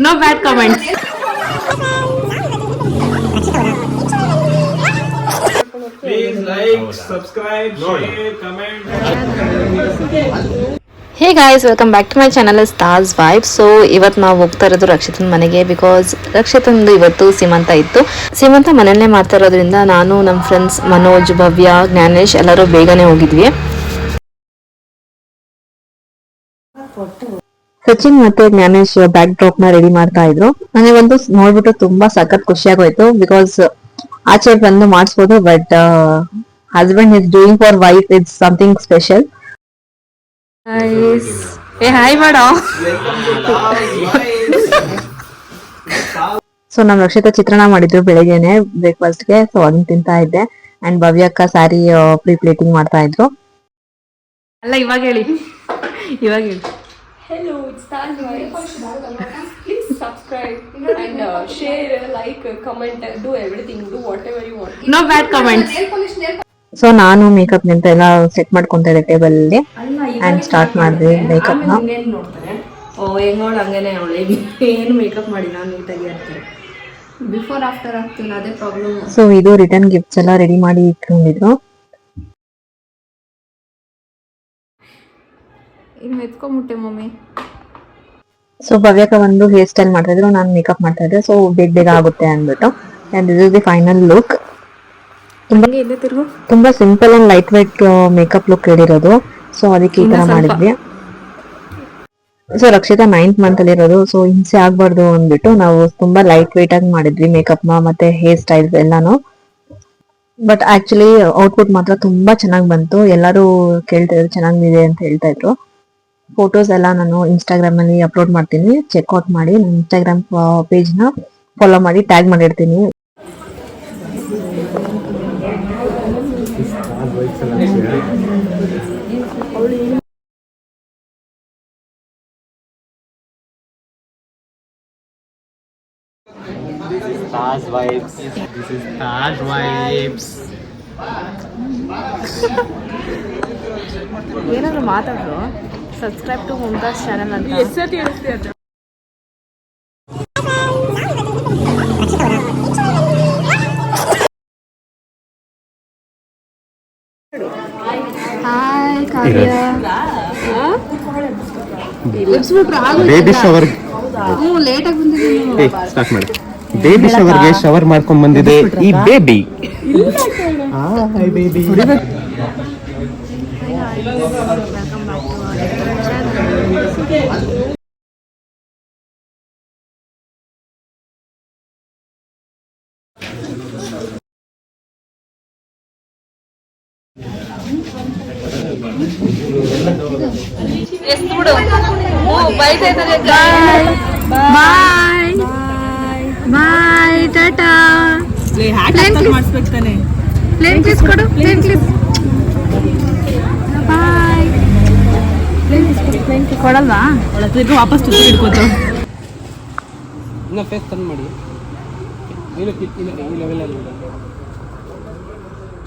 No bad comments. Please like, subscribe, share, comment. ಹೇ guys, welcome back to my channel stars vibe. So ಇವತ್ತು ನಾವು ಹೋಗ್ತಾ ಇರೋದು ರಕ್ಷಿತನ ಮನೆಗೆ. ಬಿಕಾಸ್ ರಕ್ಷಿತಂದು ಇವತ್ತು ಸೀಮಂತ ಇತ್ತು. ಸೀಮಂತ ಮನೆಯಲ್ಲೇ ಮಾಡ್ತಾ ಇರೋದ್ರಿಂದ ನಾನು, ನಮ್ಮ ಫ್ರೆಂಡ್ಸ್ ಮನೋಜ್, ಭವ್ಯ, ಜ್ಞಾನೇಶ್ ಎಲ್ಲರೂ ಬೇಗನೆ ಹೋಗಿದ್ವಿ. ಸಚಿನ್ ಮತ್ತೆ ಜ್ಞಾನೇಶ್ ಬ್ಯಾಕ್ ಡ್ರಾಪ್ ನ ರೆಡಿ ಮಾಡ್ತಾ ಇದ್ರು. ನನಗೊಂದು ನೋಡ್ಬಿಟ್ಟು ತುಂಬಾ ಸಖತ್ ಖುಷಿಯಾಗೋಯ್ತು. ಬಿಕಾಸ್ ಆಚೆ ಬಂದು ಮಾಡಿಸ್ಬೋದು, but husband is doing for wife it's something special. ಏ ಹಾಯ್ ಮಾಡೋ. ಸೊ ನಮ್ ರಕ್ಷಿತ ಚಿತ್ರಾನ್ನ ಮಾಡಿದ್ರು ಬೆಳಿಗ್ಗೆನೆ ಬ್ರೇಕ್ಫಾಸ್ಟ್ಗೆ. ಸೊ ಅದನ್ನ ತಿಂತಾ ಇದ್ದೆ. ಅಂಡ್ ಭವ್ಯಕ್ಕ ಸ್ಯಾರಿ ಪ್ರೀ ಪ್ಲೇಟಿಂಗ್ ಮಾಡ್ತಾ ಇದ್ರು. ಅಲ್ಲ ಇವಾಗ ಹೇಳಿ. Hello, it's Tanvi. Please subscribe and share, like, comment, do everything, do whatever you want. No bad comments. So ನಾನು ಮೇಕಪ್ ನಿಂತ ಎಲ್ಲ ಸೆಟ್ ಮಾಡ್ಕೊಂತ ಇದ್ದೆ ಟೇಬಲ್ ಅಲ್ಲಿ. ಅಂಡ್ ಸ್ಟಾರ್ಟ್ ಮಾಡಿದ್ವಿ ಮೇಕಪ್ ನ. ನೋಡ್ತಾರೆ ಓ ಹೆಂಗೋಳು ಹಂಗೇನೆ ಅವಳು ಏನು ಮೇಕಪ್ ಮಾಡಿಲ್ಲ ನೀಟಾಗಿ ಇರ್ತಾರೆ. ಬಿಫೋರ್ ಆಫ್ಟರ್ ಆಗ್ತಿಲ್ಲ, ಅದೇ ಪ್ರಾಬ್ಲಮ್. ಸೊ ಇದು ರಿಟರ್ನ್ ಗಿಫ್ಟ್ಸ್ ಎಲ್ಲ ರೆಡಿ ಮಾಡಿ ಇಟ್ಕೊಂಡಿದ್ರು. ಇನ್ನು ಎತ್ಕೊಂಡ್ಬಿಟ್ಟೆ ಮಮ್ಮಿ. ಸೊ ಭವ್ಯಕ ಒಂದು ಹೇರ್ ಸ್ಟೈಲ್ ಮಾಡ್ತಾ ಇದ್ರು, ನಾನು ಮೇಕಪ್ ಮಾಡ್ತಾ ಇದ್ದೆ. ಸೊ ಬೇಗ ಆಗುತ್ತೆ ಅಂದ್ಬಿಟ್ಟು. And this is the final look. ತುಂಬಾ simple and light white makeup look ಹೇಳಿರೋದು. ಸೊ ಅದಕ್ಕೆ ಈ ತರ ಮಾಡಿದ್ವಿ. ಸೊ ರಕ್ಷಿತಾ 9th ಮಂತ್ ಅಲ್ಲಿ ಇರೋದು. ಸೊ ಹಿಂಸೆ ಆಗ್ಬಾರ್ದು ಅಂದ್ಬಿಟ್ಟು ನಾವು ತುಂಬಾ ಲೈಟ್ ವೈಟ್ ಆಗಿ ಮಾಡಿದ್ವಿ ಮೇಕಪ್ ನ ಮತ್ತೆ ಹೇರ್ ಸ್ಟೈಲ್ಸ್ ಎಲ್ಲಾನು. ಬಟ್ ಆಕ್ಚುಲಿ ಔಟ್ಪುಟ್ ಮಾತ್ರ ತುಂಬಾ ಚೆನ್ನಾಗಿ ಬಂತು. ಎಲ್ಲರೂ ಕೇಳ್ತಾ ಇದ್ರು ಚೆನ್ನಾಗಿದೆ ಅಂತ ಹೇಳ್ತಾ ಇದ್ರು. ಫೋಟೋಸ್ ಎಲ್ಲ ನಾನು ಇನ್ಸ್ಟಾಗ್ರಾಮ್ ಅಲ್ಲಿ ಅಪ್ಲೋಡ್ ಮಾಡ್ತೀನಿ, ಚೆಕ್ಔಟ್ ಮಾಡಿ. ನನ್ನ ಇನ್ಸ್ಟಾಗ್ರಾಮ್ ಪೇಜ್ ನ ಫಾಲೋ ಮಾಡಿ ಟ್ಯಾಗ್ ಮಾಡಿರ್ತೀನಿ. Stars vibes. This is Stars vibes. ಏನಾದ್ರು ಮಾತಾಡ್ರು. ಸಬ್ಸ್ಕ್ರೈಬ್ ಟು ಮುಮ್ತಾಜ್ ಚಾನಲ್ ಅಂತ. ಹಾಯ್ ಕಾವ್ಯ. ಬೇಬಿ ಶವರ್ ಲೇಟ್ ಆಗಿ ಬಂದಿದ್ದೀನಿ. ಸ್ಟಾರ್ಟ್ ಮಾಡಿ. ಬೇಬಿ ಶವರ್ಗೆ ಶವರ್ ಮಾಡ್ಕೊಂಡ್ ಬಂದಿದೆ ಈ ಬೇಬಿ. Hi baby. ಎಷ್ಟು ಬಿಡು. ಬೈತಾ ಇದ್ದಾರೆ. ಬಾಯ್ ಬಾಯ್ ಟಾಟಾ. ಪ್ಲೇನ್ ಕಿಸ್ ಕೊಡು. Plane kiss. ಬಾಯ್. ಕೊಡಲ್ವಾ? ವಾಪಸ್ ಇಟ್ಕೋತ. ಇನ್ನ ಫೇಸ್ ಟರ್ನ್ ಮಾಡಿ. ಈ ಲೆವೆಲ್ ಅಲ್ಲಿ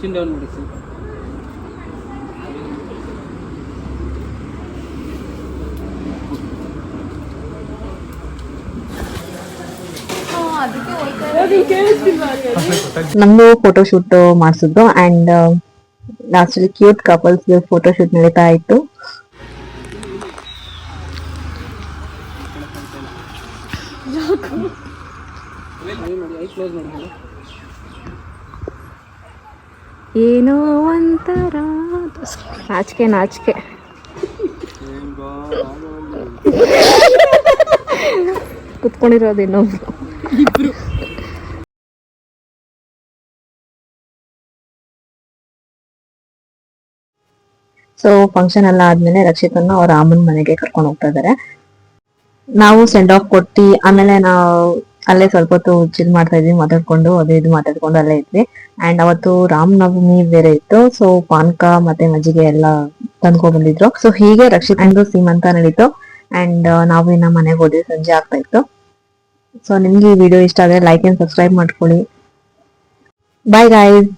ಚಿನ್ ಡೌನ್ ಮಾಡಿ. ನಮ್ದು ಫೋಟೋ ಶೂಟ್ ಮಾಡಿಸಿದ್ರು. ಅಂಡ್ ಲಾಸ್ಟ್ ಅಲ್ಲಿ ಕ್ಯೂಟ್ ಕಪಲ್ಸ್ ಫೋಟೋ ಶೂಟ್ ನಡೀತಾ ಇತ್ತು. ಏನೋ ಒಂಥರ ನಾಚಿಕೆ ಕುತ್ಕೊಂಡಿರೋದು ಇನ್ನೊಬ್ರು. ಸೊ ಫಂಕ್ಷನ್ ಎಲ್ಲ ಆದ್ಮೇಲೆ ರಕ್ಷಿತನ್ನ ಅವ್ರ ಅಮ್ಮನ ಮನೆಗೆ ಕರ್ಕೊಂಡು ಹೋಗ್ತಾ ಇದಾರೆ. ನಾವು ಸೆಂಡ್ ಆಫ್ ಕೊಟ್ಟಿ ಆಮೇಲೆ ನಾವು ಅಲ್ಲೇ ಸ್ವಲ್ಪ ಹೊತ್ತು ಚಿಲ್ ಮಾಡ್ತಾ ಇದ್ವಿ, ಮಾತಾಡ್ಕೊಂಡು ಅದು ಇದು ಮಾತಾಡ್ಕೊಂಡು ಅಲ್ಲೇ ಇದ್ವಿ. ಅಂಡ್ ಅವತ್ತು ರಾಮನವಮಿ ಬೇರೆ ಇತ್ತು. ಸೊ ಪಾನಕ ಮತ್ತೆ ಮಜ್ಜಿಗೆ ಎಲ್ಲ ತಂದ್ಕೊಂಡ್ ಬಂದಿದ್ರು. ಸೊ ಹೀಗೆ ರಕ್ಷಿತ್ ಅಂಡ್ ಸೀಮಂತ ನಡೀತು. ಅಂಡ್ ನಾವು ಇನ್ನ ಮನೆಗೆ ಹೋದ್ವಿ, ಸಂಜೆ ಆಗ್ತಾ ಇತ್ತು. ಸೊ ನಿಮ್ಗೆ ಈ ವಿಡಿಯೋ ಇಷ್ಟ ಆದ್ರೆ ಲೈಕ್ ಅಂಡ್ ಸಬ್ಸ್ಕ್ರೈಬ್ ಮಾಡ್ಕೊಳ್ಳಿ. Bye guys.